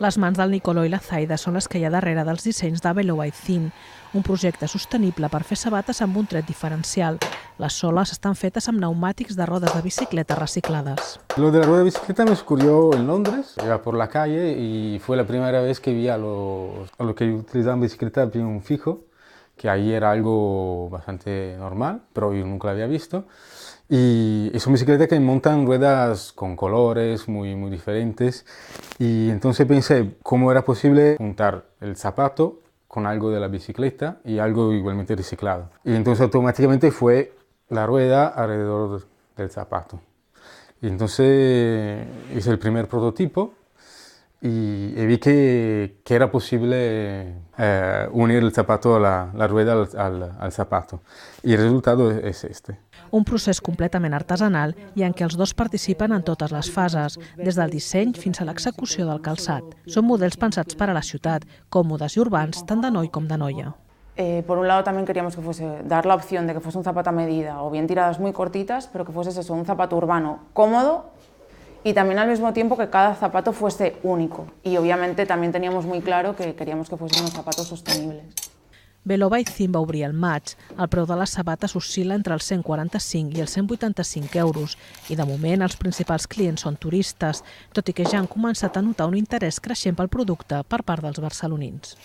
Les mans del Nicolò i la Zaida són les que hi ha darrere dels dissenys de Velo by Thin, un projecte sostenible per fer sabates amb un tret diferencial. Les soles estan fetes amb pneumàtics de rodes de bicicleta reciclades. Lo de la rueda de bicicleta me ocurrió en Londres. Iba por la calle y fue la primera vez que vi a los que utilizaban bicicleta de un fijo, que ahí era algo bastante normal, pero yo nunca lo había visto. Y son bicicletas que montan ruedas con colores muy diferentes. Y entonces pensé cómo era posible juntar el zapato con algo de la bicicleta y algo igualmente reciclado. Y entonces automáticamente fue la rueda alrededor del zapato. Y entonces hice el primer prototipo y vi que era posible unir el zapato, la rueda al zapato. Y el resultado es este. Un procés completament artesanal i en què els dos participen en totes les fases, des del disseny fins a l'execució del calçat. Són models pensats per a la ciutat, còmodes i urbans, tant de noi com de noia. Por un lado también queríamos que dar la opción de que fuese un zapato a medida o bien tiradas muy cortitas, pero que fuese eso, un zapato urbano cómodo y también al mismo tiempo que cada zapato fuese único. Y obviamente también teníamos muy claro que queríamos que fuesen unos zapatos sostenibles. Velo by Thin va obrir al maig. El preu de les sabates oscil·la entre els 145 i els 185 euros i de moment els principals clients són turistes, tot i que ja han començat a notar un interès creixent pel producte per part dels barcelonins.